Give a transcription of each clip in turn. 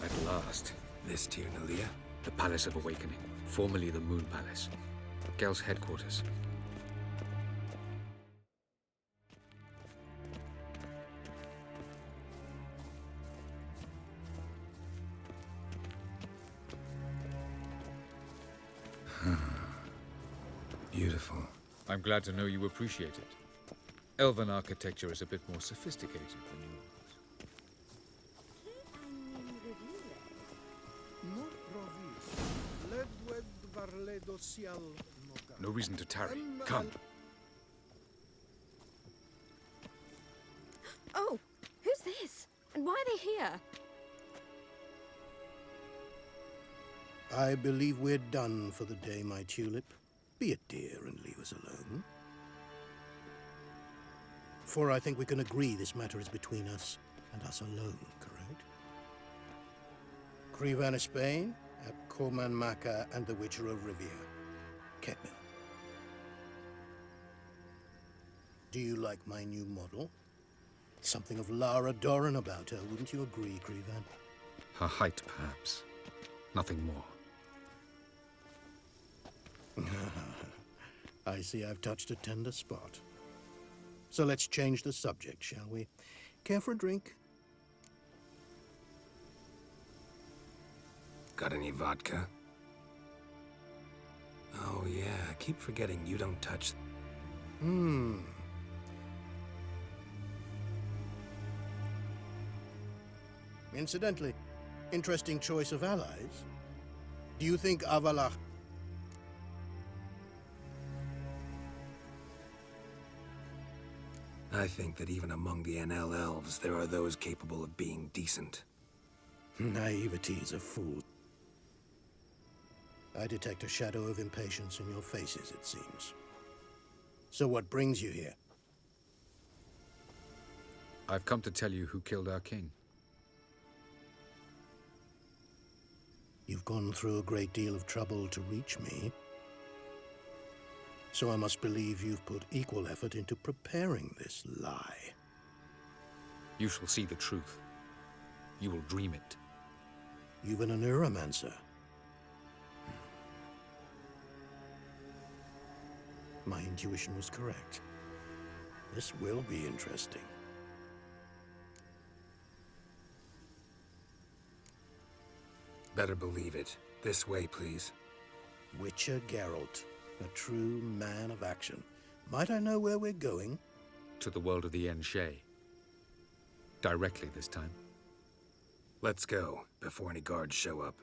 At last. This Tir Nalia? The Palace of Awakening, formerly the Moon Palace. Gel's headquarters. Beautiful. I'm glad to know you appreciate it. Elven architecture is a bit more sophisticated than yours. No reason to tarry. Come. Oh, who's this? And why are they here? I believe we're done for the day, my tulip. Be a dear and leave us alone. For I think we can agree this matter is between us and us alone, correct? Crevan of Spain, at Corman Maca and the Witcher of Rivia. Ketman. Do you like my new model? Something of Lara Doran about her, wouldn't you agree, Crevan? Her height, perhaps. Nothing more. I see I've touched a tender spot. So let's change the subject, shall we? Care for a drink? Got any vodka? Oh yeah, I keep forgetting you don't touch... Incidentally, interesting choice of allies. Do you think Avalach... I think that even among the NL elves, there are those capable of being decent. Naivety is a fool. I detect a shadow of impatience in your faces, it seems. So what brings you here? I've come to tell you who killed our king. You've gone through a great deal of trouble to reach me. So I must believe you've put equal effort into preparing this lie. You shall see the truth. You will dream it. Even a neuromancer. My intuition was correct. This will be interesting. Better believe it. This way, please. Witcher Geralt, a true man of action. Might I know where we're going? To the world of the Enshe. Directly this time. Let's go, before any guards show up.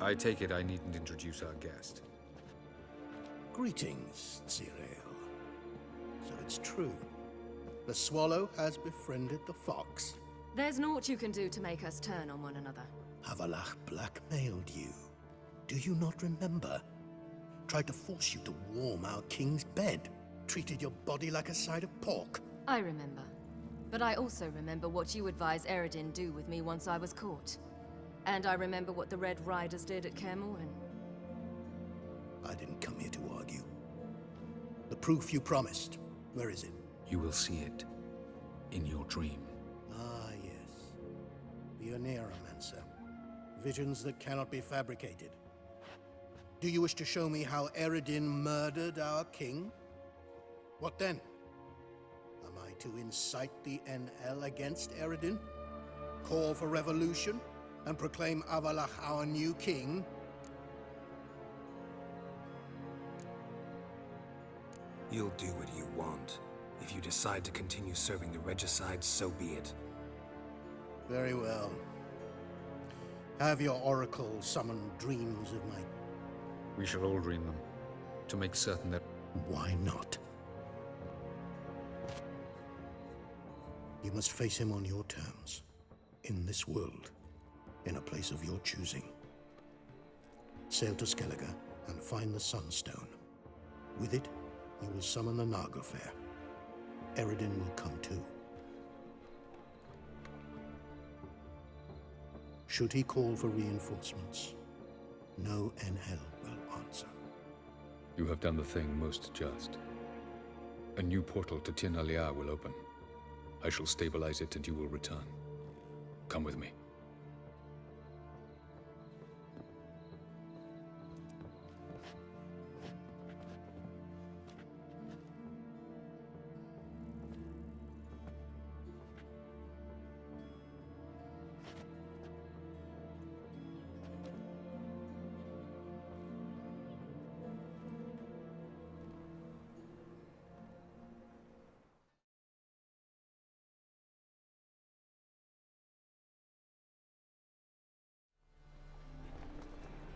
I take it I needn't introduce our guest. Greetings, Cyril. So it's true. The swallow has befriended the fox. There's naught you can do to make us turn on one another. Avalach blackmailed you. Do you not remember? Tried to force you to warm our king's bed. Treated your body like a side of pork. I remember. But I also remember what you advised Eredin do with me once I was caught. And I remember what the Red Riders did at Kaer Morhen. I didn't come here to argue. The proof you promised, where is it? You will see it. In your dream. Ah, yes. The Oneiromancer. Visions that cannot be fabricated. Do you wish to show me how Eredin murdered our king? What then? Am I to incite the NL against Eredin? Call for revolution? And proclaim Avalach our new king? You'll do what you want. If you decide to continue serving the Regicide, so be it. Very well. Have your oracle summon dreams of my... We shall all dream them. To make certain that... Why not? You must face him on your terms, in this world, in a place of your choosing. Sail to Skellige and find the Sunstone. With it, you will summon the Naga Fair. Eredin will come too. Should he call for reinforcements, no Enhel will answer. You have done the thing most just. A new portal to Tir na Liar will open. I shall stabilize it and you will return. Come with me.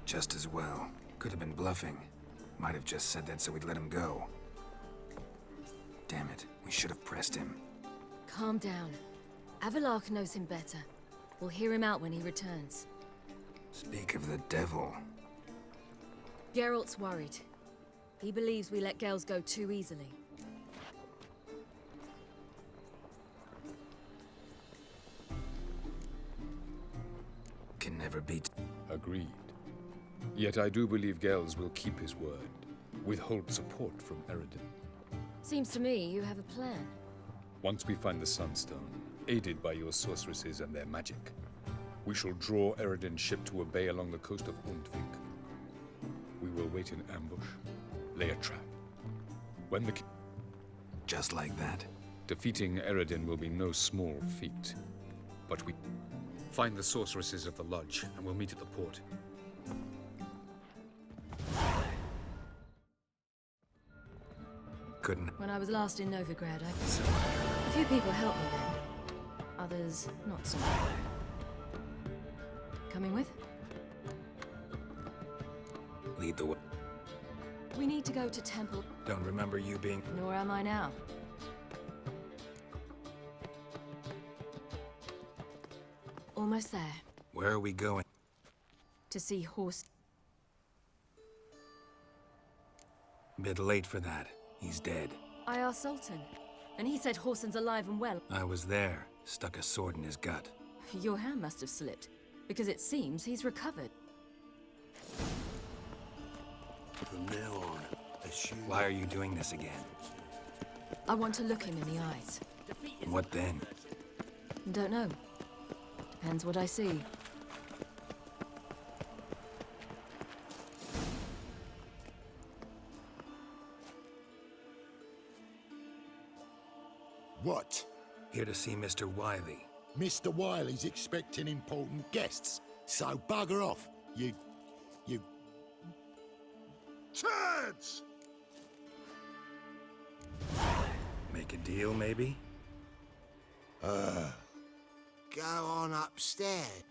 Just as well. Could have been bluffing. Might have just said that so we'd let him go. Damn it, we should have pressed him. Calm down. Avilark knows him better. We'll hear him out when he returns. Speak of the devil. Geralt's worried. He believes we let Gels go too easily. Can never beat. Agreed. Yet I do believe Gels will keep his word. Withhold support from Eredin. Seems to me you have a plan. Once we find the Sunstone, aided by your sorceresses and their magic, we shall draw Eredin's ship to a bay along the coast of Undvik. We will wait in ambush, lay a trap. When the... Just like that. Defeating Eredin will be no small feat. But we... Find the sorceresses of the Lodge, and we'll meet at the port. Couldn't. When I was last in Novigrad, a few people helped me then. Others, not so much. Coming with? Lead the way. We need to go to Temple. Don't remember you being. Nor am I now. Almost there. Where are we going? To see Horse. Bit late for that. He's dead. I asked Sultan, and he said Horson's alive and well. I was there. Stuck a sword in his gut. Your hand must have slipped, because it seems he's recovered. From now on, assume... Why are you doing this again? I want to look him in the eyes. What then? Don't know. Depends what I see. What? Here to see Mr. Wiley. Mr. Wiley's expecting important guests, so bugger off, you turds! Make a deal, maybe? Go on upstairs.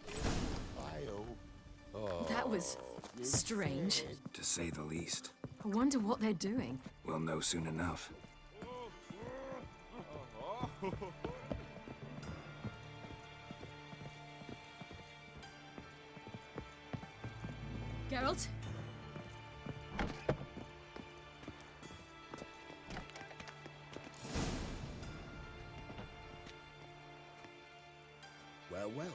That was strange. To say the least. I wonder what they're doing. We'll know soon enough. Geralt? Well, well.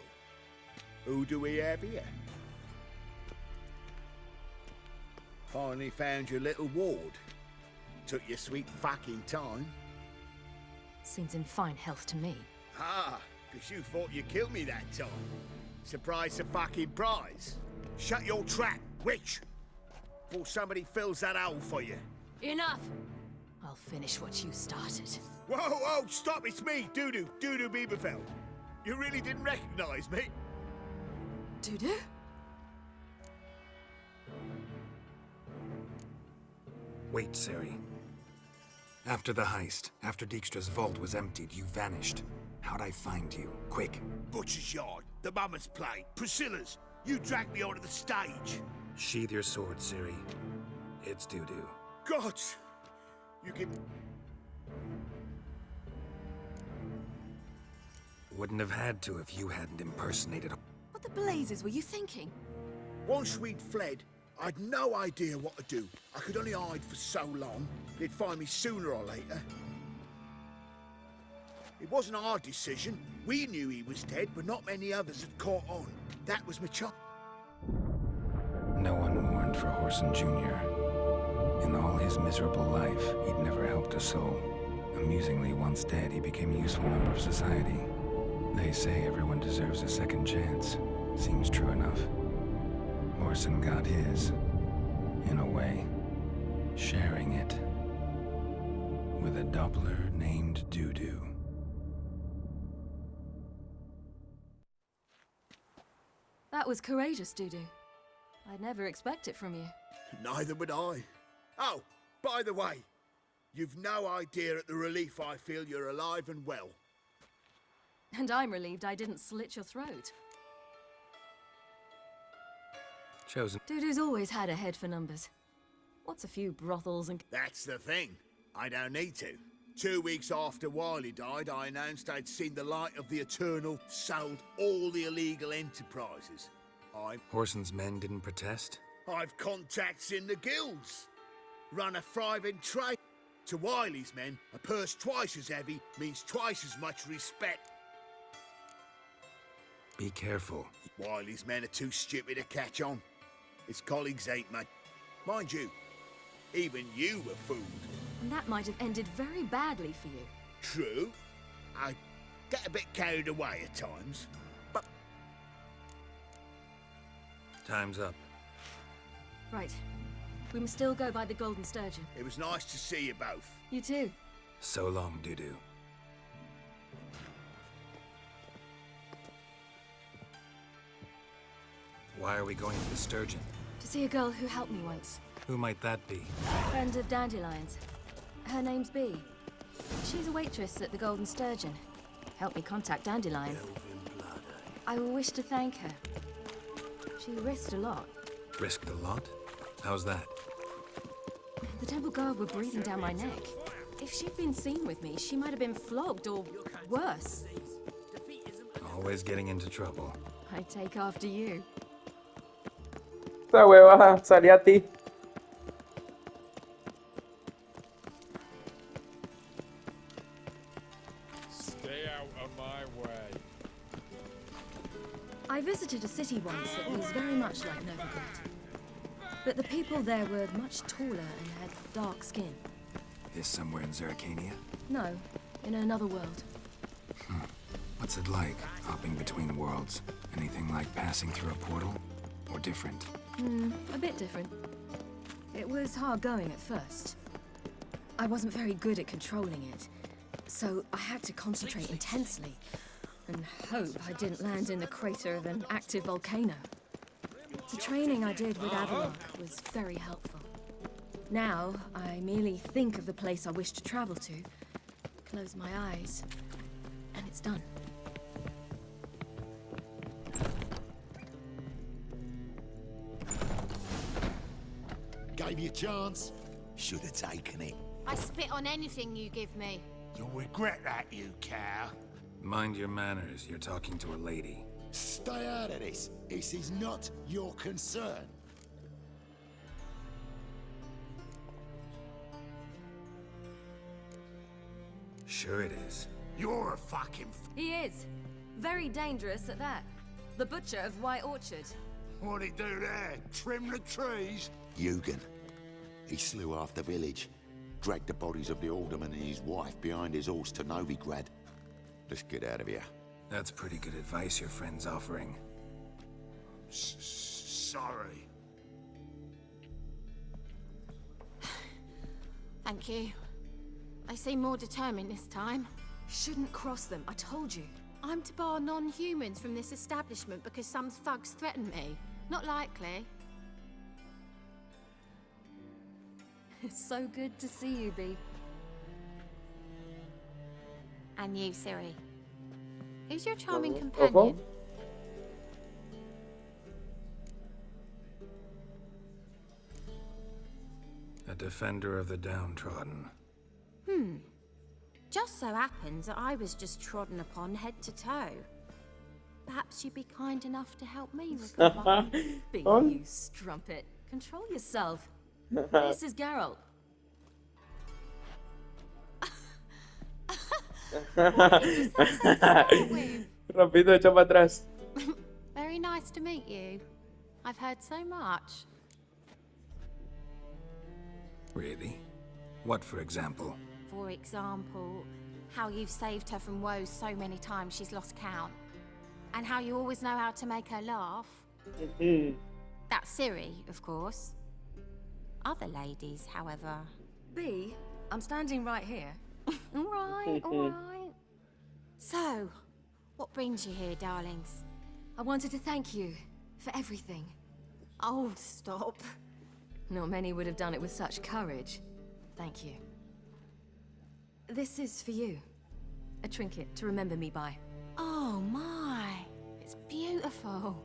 Who do we have here? Finally found your little ward. Took your sweet fucking time. Seems in fine health to me. Ah, 'cause you thought you killed me that time. Surprise the fucking prize. Shut your trap, witch! Before somebody fills that hole for you. Enough! I'll finish what you started. Whoa, whoa, stop, it's me, Dudu Bieberfeld. You really didn't recognize me? Dudu? Wait, Ciri. After the heist, after Dijkstra's vault was emptied, you vanished. How'd I find you? Quick. Butcher's Yard, the Mama's Play, Priscilla's. You dragged me onto the stage. Sheathe your sword, Ciri. It's Dudu. God! You can... Wouldn't have had to if you hadn't impersonated a... What the blazes were you thinking? Once we'd fled, I'd no idea what to do. I could only hide for so long. They'd find me sooner or later. It wasn't our decision. We knew he was dead, but not many others had caught on. That was my chance. No one mourned for Horson Jr. In all his miserable life, he'd never helped a soul. Amusingly, once dead, he became a useful member of society. They say everyone deserves a second chance. Seems true enough. Horson got his, in a way, sharing it with a Doppler named Dudu. That was courageous, Dudu. I'd never expect it from you. Neither would I. Oh, by the way, you've no idea at the relief I feel you're alive and well. And I'm relieved I didn't slit your throat. Chosen. Dudu's always had a head for numbers. What's a few brothels and... That's the thing. I don't need to. 2 weeks after Wiley died, I announced I'd seen the light of the Eternal, sold all the illegal enterprises. Horson's men didn't protest? I've contacts in the guilds. Run a thriving trade. To Wiley's men, a purse twice as heavy means twice as much respect. Be careful. Wiley's men are too stupid to catch on. His colleagues ain't much. Mind you, even you were fooled. And that might have ended very badly for you. True. I get a bit carried away at times. But Time's up. Right. We must still go by the Golden Sturgeon. it was nice to see you both. You too. So long, Dudu. Why are we going to the Sturgeon? To see a girl who helped me once. Who might that be? Friend of Dandelion's. Her name's Bee. She's a waitress at the Golden Sturgeon. Helped me contact Dandelion. I wish to thank her. She risked a lot. Risked a lot? How's that? The Temple Guard were breathing down my neck. If she'd been seen with me, she might have been flogged or worse. Always getting into trouble. I take after you. Esa hueva salía a ti. Stay out of my way. I visited a city once that was very much like Novigrad. But the people there were much taller and had dark skin. This somewhere in Zerrikania? No, in another world. What's it like, hopping between worlds? Anything like passing through a portal? Or different? A bit different. It was hard going at first. I wasn't very good at controlling it, so I had to concentrate intensely and hope I didn't land in the crater of an active volcano. The training I did with Avalok was very helpful. Now, I merely think of the place I wish to travel to, close my eyes, and it's done. Gave you a chance. Should have taken it. I spit on anything you give me. You'll regret that, you cow. Mind your manners, you're talking to a lady. Stay out of this. This is not your concern. Sure it is. You're a fucking He is. Very dangerous at that. The butcher of White Orchard. What'd he do there? Trim the trees? Eugen. He slew half the village, dragged the bodies of the alderman and his wife behind his horse to Novigrad. Let's get out of here. That's pretty good advice your friend's offering. Sorry. Thank you. They seem more determined this time. Shouldn't cross them, I told you. I'm to bar non-humans from this establishment because some thugs threaten me. Not likely. It's so good to see you, Bee. And you, Ciri. Who's your charming Oh. companion? A defender of the downtrodden. just so happens that I was just trodden upon head to toe. Perhaps you'd be kind enough to help me recover. Be you strumpet. Control yourself. This is Geralt. Rapidito hecho para atrás. Very nice to meet you. I've heard so much. Really? What, for example? For example, how you've saved her from woes so many times she's lost count. And how you always know how to make her laugh. That's Ciri, of course. Other ladies, however. B, I'm standing right here. All right. So, what brings you here, darlings? I wanted to thank you for everything. Oh, stop. Not many would have done it with such courage. Thank you. This is for you. A trinket to remember me by. Oh my, it's beautiful.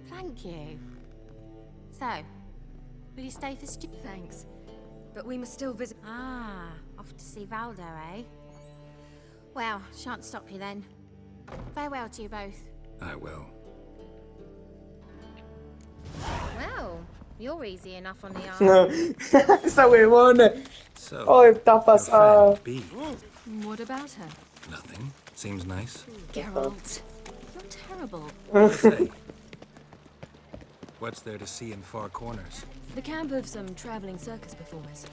Thank you. So, will you stay for Thanks. But we must still visit. Ah, off to see Valdo, eh? Well, shan't stop you then. Farewell to you both. I will. Well, you're easy enough on the arm. Esa huevona. So, Oh, está your pasada. friend, B. What about her? Nothing. Seems nice. Geralt. You're terrible. What do you say? What's there to see in Far Corners? The camp of some traveling circus performers.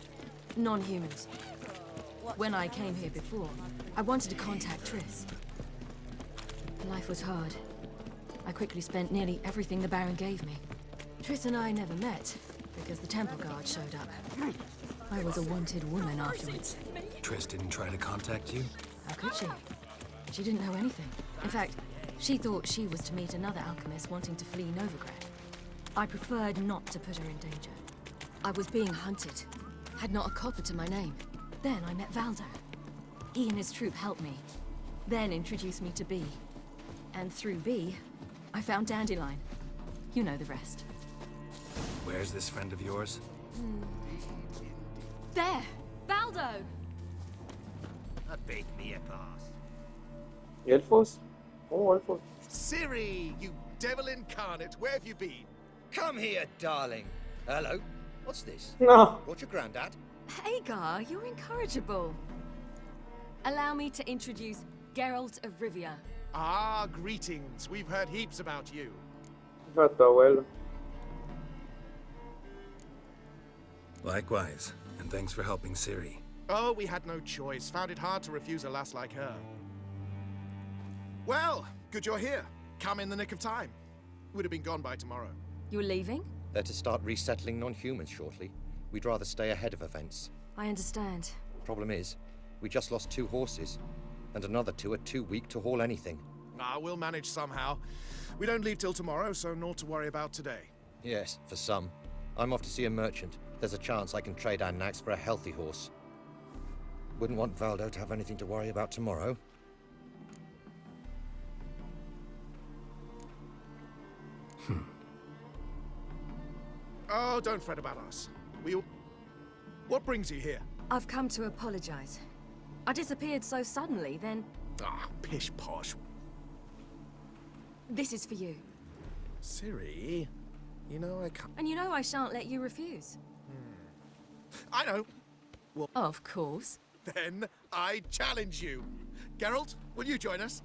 Non-humans. When I came here before, I wanted to contact Triss. Life was hard. I quickly spent nearly everything the Baron gave me. Triss and I never met, because the Temple Guard showed up. I was a wanted woman afterwards. Triss didn't try to contact you? How could she? She didn't know anything. In fact, she thought she was to meet another alchemist wanting to flee Novigrad. I preferred not to put her in danger. I was being hunted. Had not a copper to my name. Then I met Valdo. He and his troop helped me. Then introduced me to B. And through B, I found Dandelion. You know the rest. Where's this friend of yours? There! Valdo! A big me a pass. Elfos? Oh, elfos. Ciri, you devil incarnate, where have you been? Come here, darling. Hello. What's this? No. Got your granddad? Hagar, you're incorrigible. Allow me to introduce Geralt of Rivia. Ah, greetings. We've heard heaps about you. A tu abuelo. Likewise. And thanks for helping Ciri. Oh, we had no choice. Found it hard to refuse a lass like her. Well, good you're here. Come in the nick of time. Would have been gone by tomorrow. You're leaving? They're to start resettling non-humans shortly. We'd rather stay ahead of events. I understand. Problem is, we just lost 2 horses. And another 2 are too weak to haul anything. Ah, we'll manage somehow. We don't leave till tomorrow, so naught to worry about today. Yes, for some. I'm off to see a merchant. There's a chance I can trade our nags for a healthy horse. Wouldn't want Valdo to have anything to worry about tomorrow. Oh, don't fret about us. What brings you here? I've come to apologize. I disappeared so suddenly, then... Ah, pish posh. This is for you. Ciri, you know I can't... And you know I shan't let you refuse. I know. Well, of course. Then I challenge you. Geralt, will you join us?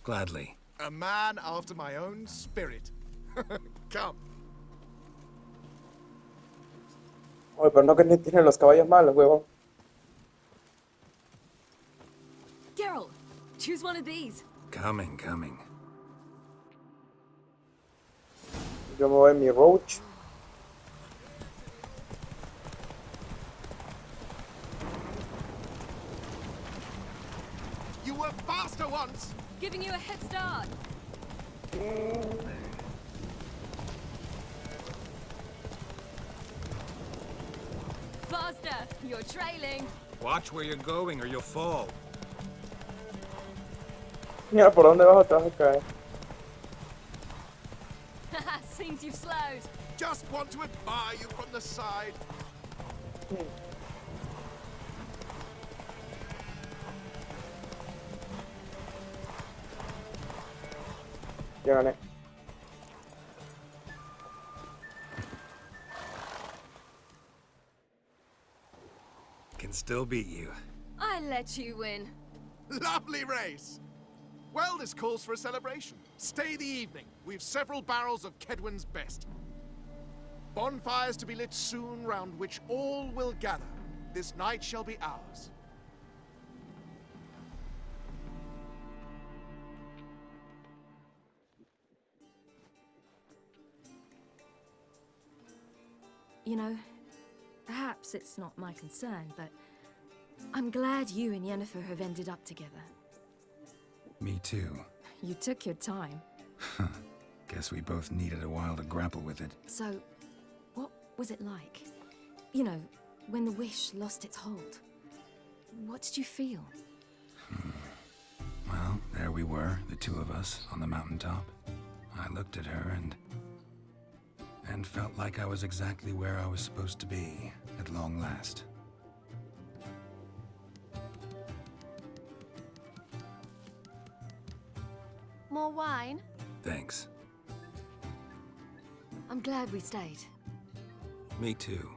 Gladly. A man after my own spirit. Come. Oye, pero no que ni tienen los caballos malos, huevón. Geralt, choose one of these. Coming. Yo me voy en mi roach. You were faster once. Giving you a head start. Faster! You're trailing. Watch where you're going or you'll fall. Mira por dónde vas atrás de caer. Seems you've slowed. Just want to admire you from the side. Llévale. Can still beat you. I let you win. Lovely race! Well, this calls for a celebration. Stay the evening. We've several barrels of Kedwin's best. Bonfires to be lit soon, round which all will gather. This night shall be ours. You know, perhaps it's not my concern, but I'm glad you and Yennefer have ended up together. Me too. You took your time. Guess we both needed a while to grapple with it. So, what was it like? You know, when the wish lost its hold. What did you feel? Well, there we were, the two of us, on the mountaintop. I looked at her and felt like I was exactly where I was supposed to be, at long last. More wine? Thanks. I'm glad we stayed. Me too.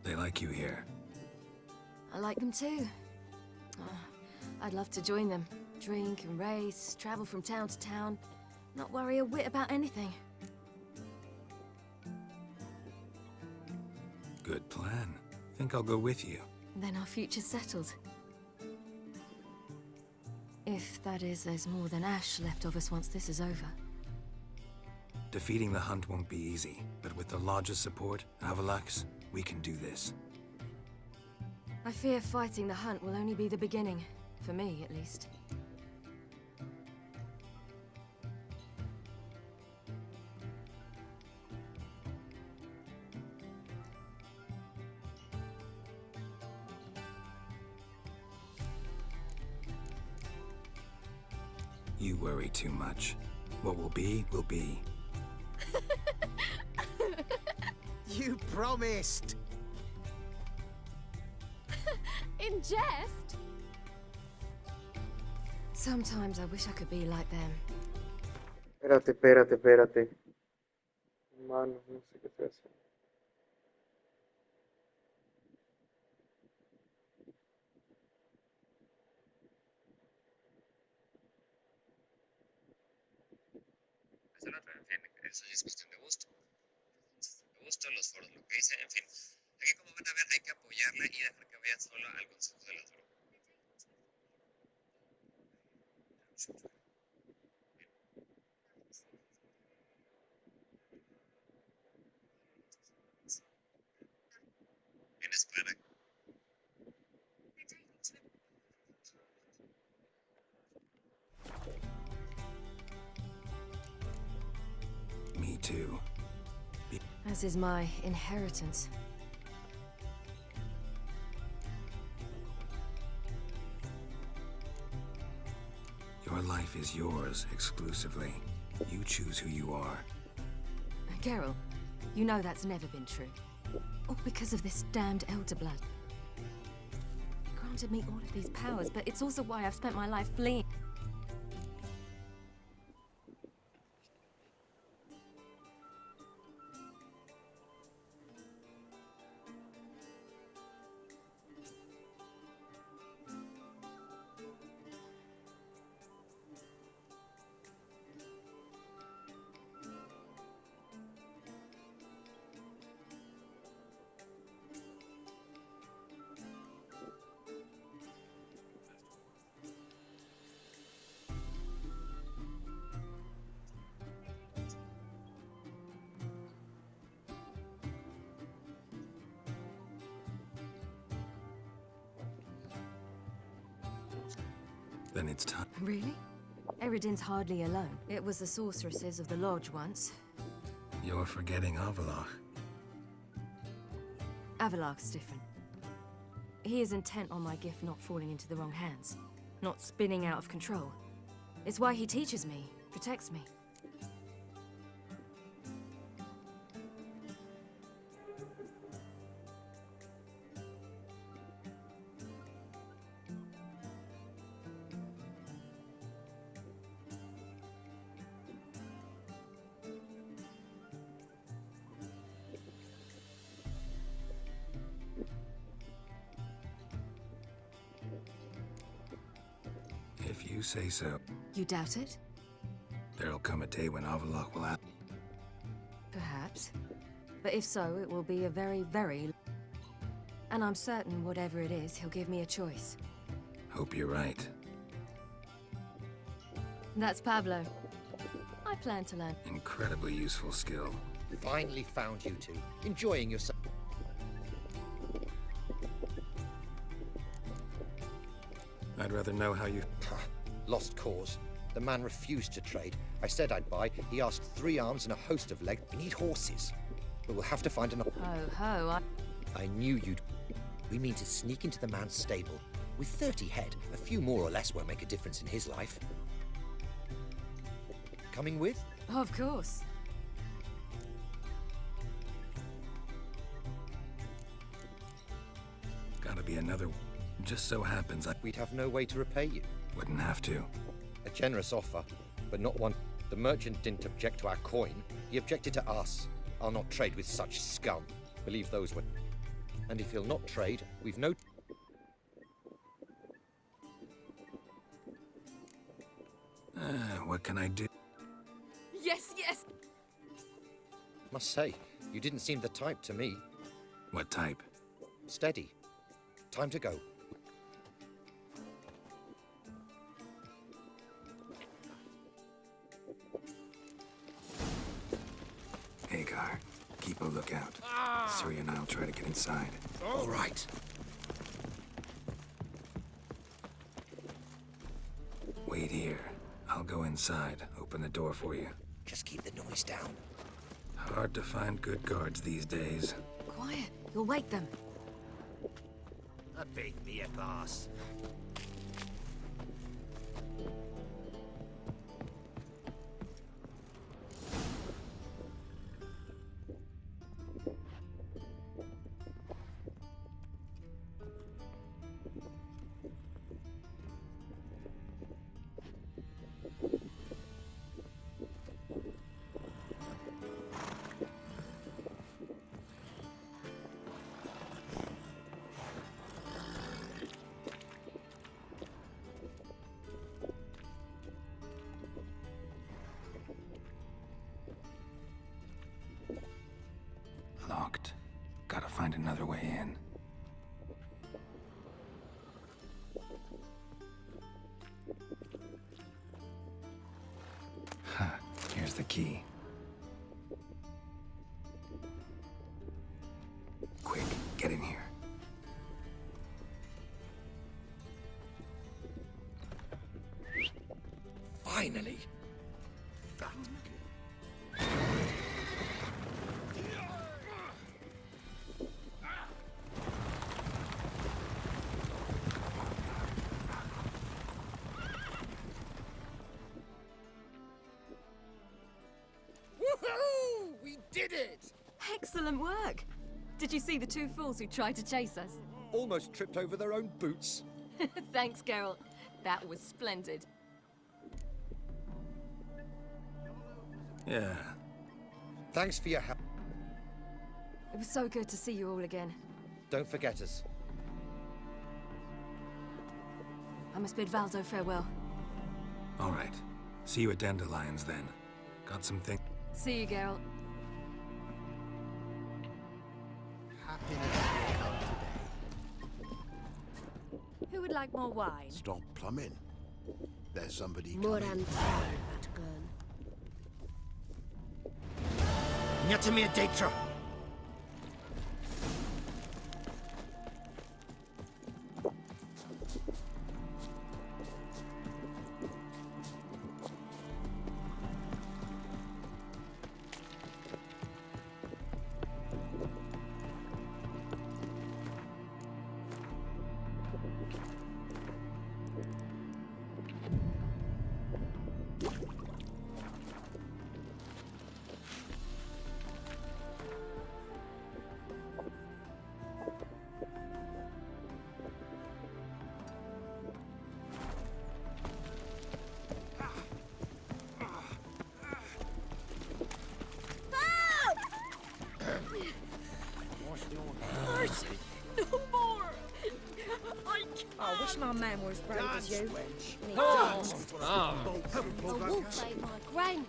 They like you here. I like them too. I'd love to join them. Drink and race, travel from town to town. Not worry a whit about anything. Good plan. Think I'll go with you. Then our future's settled. If, that is, there's more than ash left of us once this is over. Defeating the hunt won't be easy, but with the Lodge's support, Avalax, we can do this. I fear fighting the hunt will only be the beginning. For me, at least. You worry too much. What will be, will be. You promised! In jest? Sometimes I wish I could be like them. Espérate. Mano, no sé qué estoy haciendo. En fin, eso ya es cuestión de gusto. De gusto, los foros, lo que dice, en fin. Aquí como van a ver hay que apoyarla y dejar que vaya solo al consejo de las drogas. ¿Vienes clara? Me too. As is my inheritance. Your life is yours exclusively. You choose who you are. Geralt, you know that's never been true. All because of this damned Elder Blood. It granted me all of these powers, but it's also why I've spent my life fleeing. Then it's time. Really? Eredin's hardly alone. It was the sorceresses of the Lodge once. You're forgetting Avallac'h. Avallac'h's different. He is intent on my gift not falling into the wrong hands. Not spinning out of control. It's why he teaches me, protects me. If you say so. You doubt it? There'll come a day when Avallac'h will have... Perhaps. But if so, it will be a very, very... And I'm certain whatever it is, he'll give me a choice. Hope you're right. That's Pablo. I plan to learn. Incredibly useful skill. Finally found you two. Enjoying yourself. I'd rather know how you... Lost cause. The man refused to trade. I said I'd buy. He asked 3 arms and a host of legs. We need horses. But we'll have to find another... Ho, I knew you'd... We mean to sneak into the man's stable. With 30 head, a few more or less won't make a difference in his life. Coming with? Of course. Gotta be another... Just so happens We'd have no way to repay you. Wouldn't have to. A generous offer, but not one. The merchant didn't object to our coin. He objected to us. I'll not trade with such scum. Believe those were... And if he'll not trade, we've no... What can I do? Yes, yes! Must say, you didn't seem the type to me. What type? Steady. Time to go. Hagar, keep a lookout. Ciri and I'll try to get inside. All right. Wait here. I'll go inside, open the door for you. Just keep the noise down. Hard to find good guards these days. Quiet, you'll wake them. A big me a boss. Locked. Gotta find another way in. Here's the key. Quick, get in here. Finally! We did it! Excellent work! Did you see the 2 fools who tried to chase us? Almost tripped over their own boots. Thanks, Geralt. That was splendid. Yeah. Thanks for your help. It was so good to see you all again. Don't forget us. I must bid Valdo farewell. All right. See you at Dandelions then. Got some things. See you, Geralt. Who would like more wine? Stop plumbing. There's somebody Moran coming. that gun. Nyatamir Datra. man were as brave as you. A wolf ate my gran.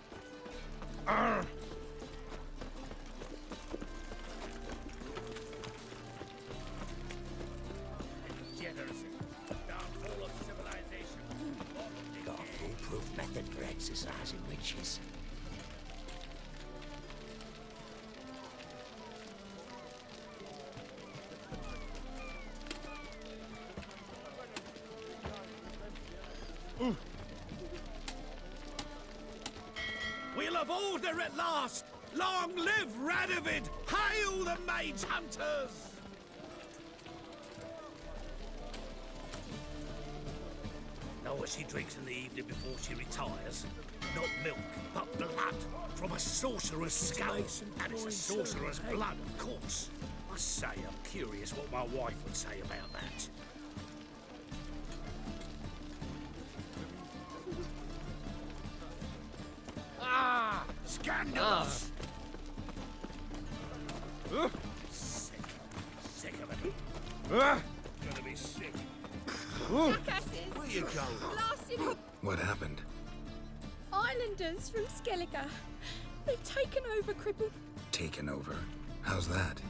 Got a foolproof method for exercising witches. We'll have order at last! Long live Radovid! Hail the Mage Hunters! Know what she drinks in the evening before she retires? Not milk, but blood from a sorcerer's skull. And it's a sorcerer's blood, of course. I say, I'm curious what my wife would say about that. Ah! Scandalous! Sick. Sick of it. Gonna be sick. Jackasses! Where you going? Blasted What happened? islanders from Skellige. They've taken over Crippled, Taken over. How's that?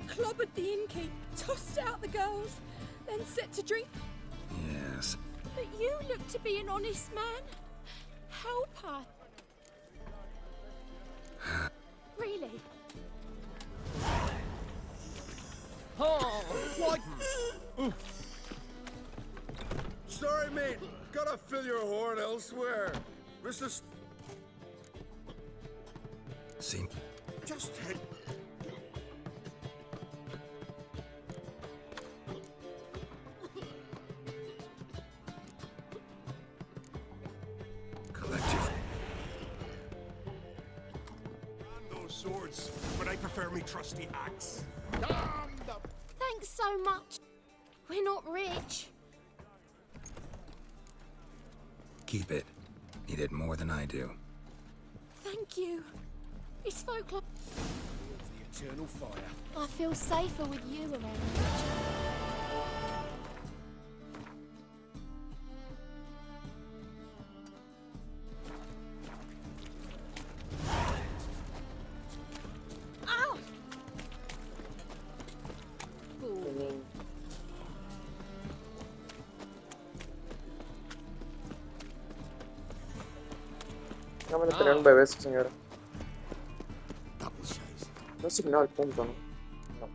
clobbered the innkeep, tossed out the girls, then set to drink. Yes. But you look to be an honest man. Help her. Really? Oh, what? Sorry, mate. Gotta fill your horn elsewhere. Mr. See? Just head. Collective. Those swords, but I prefer me trusty axe. Thanks so much. We're not rich. Keep it. Need it more than I do. Thank you. It's folklore. The eternal fire. I feel safer with you around me. Ow! Déjame tener un bebé, esa señora. Double chase. No asignó al punto, ¿no? No.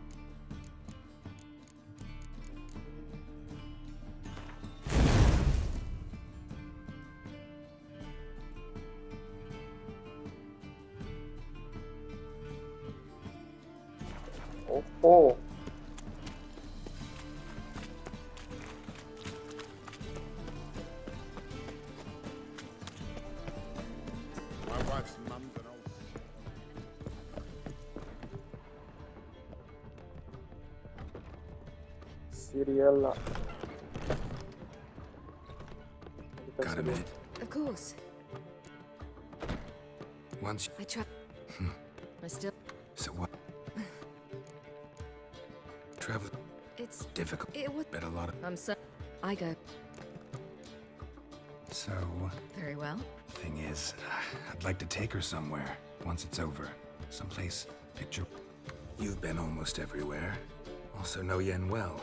Ojo. My wife's mum's an old. Siriela. Got a minute. Of course. Once. I try. I still. So what? Travel. It's Difficult. It was. Bet a lot of. I'm so. I go. So, Very well. thing is, I'd like to take her somewhere once it's over. Someplace. Picture. You've been almost everywhere. Also know Yen well.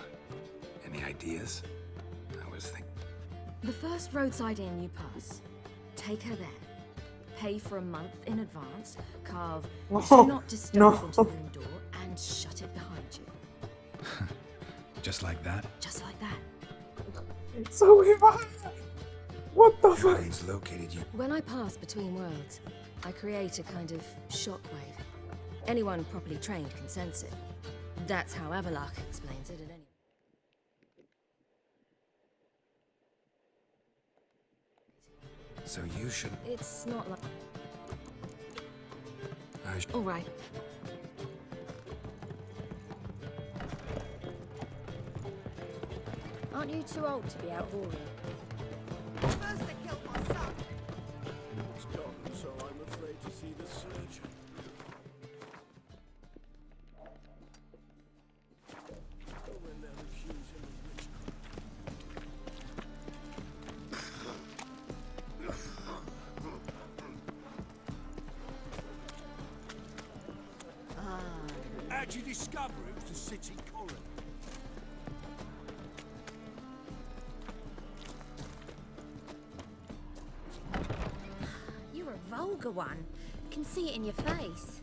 Any ideas? I was thinking. The first roadside inn you pass, take her there. Pay for a month in advance, carve "Do not disturb" into the room door, and shut it behind you. Just like that? Just like that. So what the fuck? Everything's located you. When I pass between worlds, I create a kind of shockwave. Anyone properly trained can sense it. That's how Avalok explains it at any. So you should. It's not like. I All right. Aren't you too old to be out whoring? First they killed my son. It's gone, so I'm afraid to see the surgeon. When they'll accuse him of witchcraft. How'd you discover it was the city coroner? You're a vulgar one. Can see it in your face.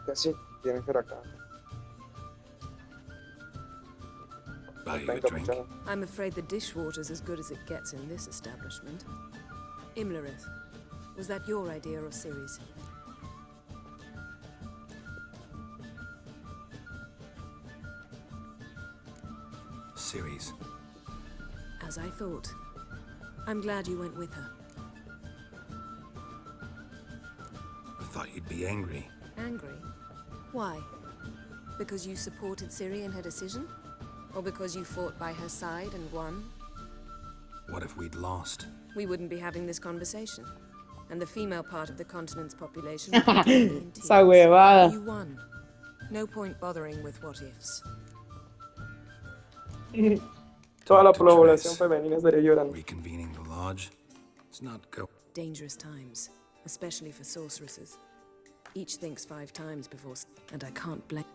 Que sí, tiene que ir acá. Buy you Está a drink? encapuchado. I'm afraid the dishwater's as good as it gets in this establishment. Imlerith, was that your idea or Ciri's? Ciri's. As I thought. I'm glad you went with her. I thought you'd be angry. Angry? Why? Because you supported Ciri in her decision? Or because you fought by her side and won? What if we'd lost? We wouldn't be having this conversation. And the female part of the continent's population would be in tears. Esa huevada. You won. No point bothering with what ifs. Toda la población femenina estaría llorando. Reconvening the lodge? It's not go. Dangerous times, especially for sorceresses. Each thinks 5 times before, and I can't blame.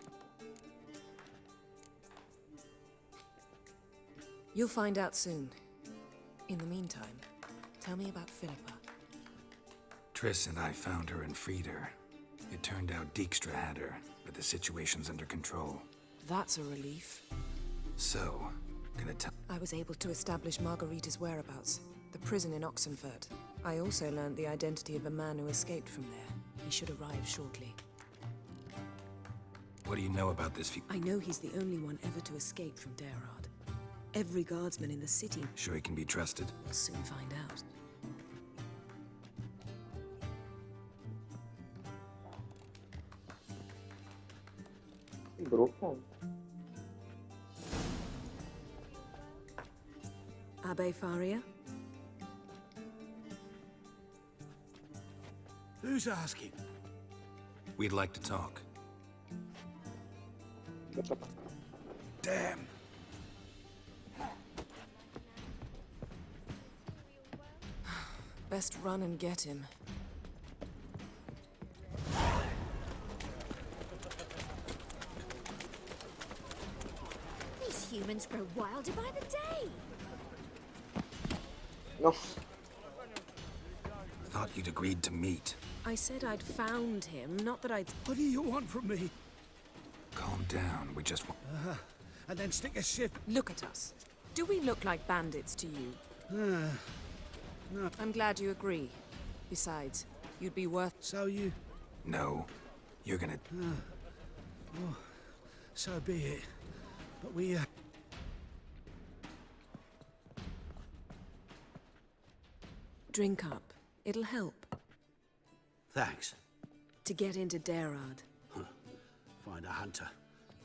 You'll find out soon. In the meantime, tell me about Philippa. Triss and I found her and freed her. It turned out Dijkstra had her, but the situation's under control. That's a relief. So, gonna tell. I was able to establish Margarita's whereabouts, the prison in Oxenfurt. I also learned the identity of a man who escaped from there. He should arrive shortly. What do you know about this? I know he's the only one ever to escape from Daerard. Every guardsman in the city. Sure he can be trusted? We'll soon find out. Brujo. Abbe Faria? Who's asking? We'd like to talk. Damn. Best run and get him. These humans grow wilder by the day. No. Thought you'd agreed to meet. I said I'd found him, not that I'd... What do you want from me? Calm down, we just want... And then stick a shift. Look at us. Do we look like bandits to you? No. I'm glad you agree. Besides, you'd be worth... So you... No. You're gonna... Oh, so be it. But we, Drink up. It'll help. Thanks. To get into Daerard. Find a hunter.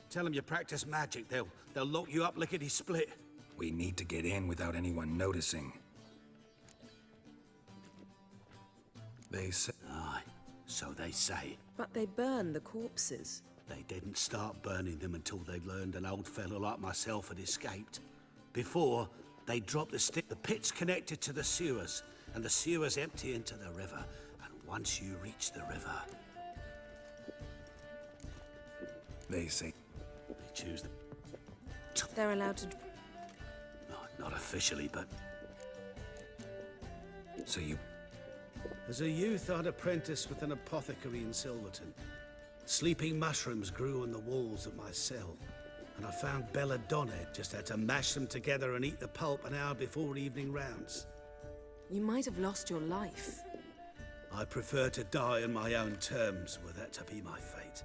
Tell them you practice magic. They'll lock you up lickety-split. We need to get in without anyone noticing. They say... Aye, so they say. But they burn the corpses. They didn't start burning them until they'd learned an old fellow like myself had escaped. Before, they dropped the stick. The pit's connected to the sewers, and the sewers empty into the river. And once you reach the river... They say... They choose the... They're allowed to... Not officially, but... So you... As a youth, I'd apprenticed with an apothecary in Silverton. Sleeping mushrooms grew on the walls of my cell, and I found belladonna. Just had to mash them together and eat the pulp an hour before evening rounds. You might have lost your life. I prefer to die on my own terms, were that to be my fate.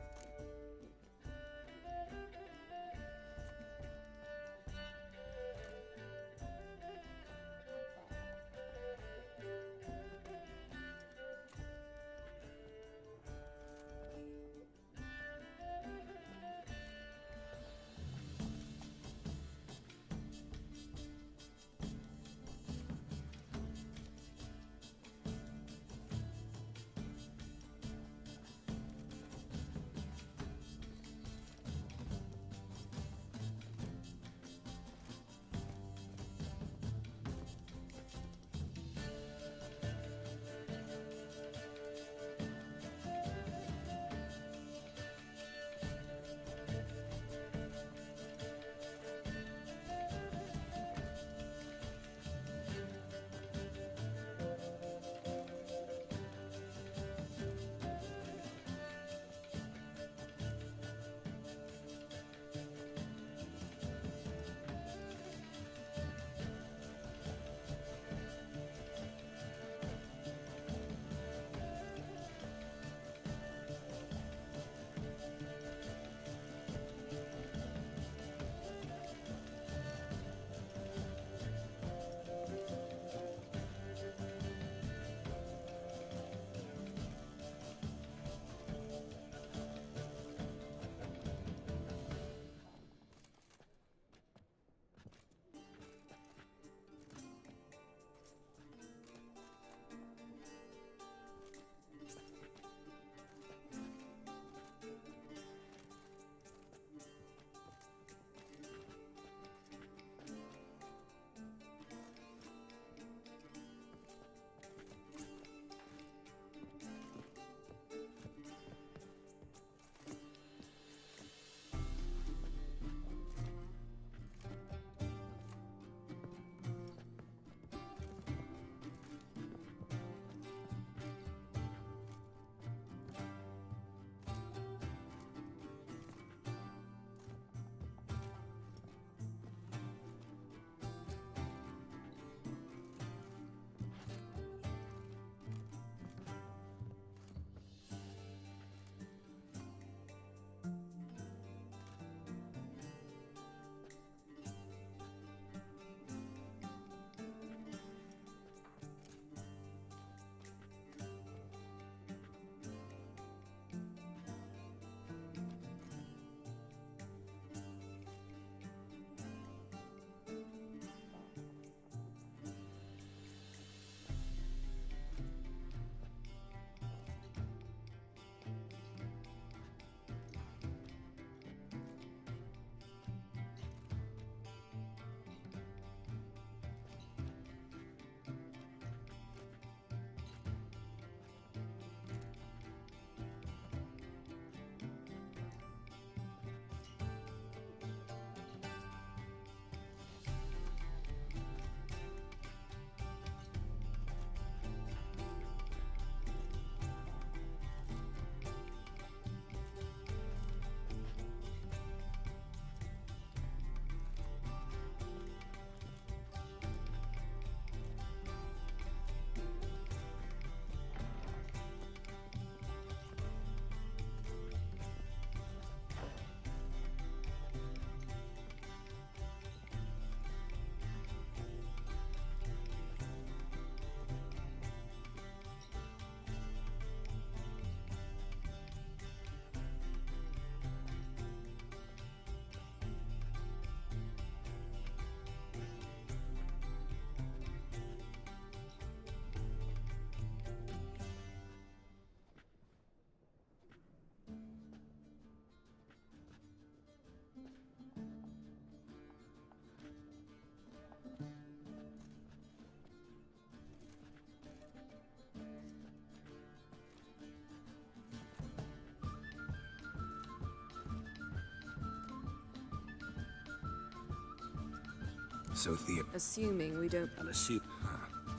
So Assuming we don't... And assume...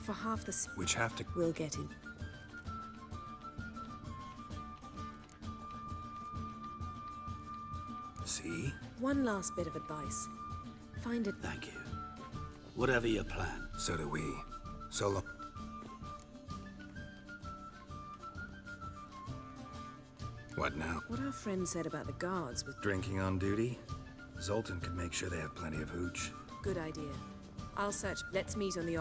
For half the... Which have to... We'll get in. See? One last bit of advice. Find it... Thank you. Whatever your plan. So do we. Solo. What now? What our friend said about the guards was... Drinking on duty? Zoltan can make sure they have plenty of hooch. Good idea. I'll search. Let's meet on the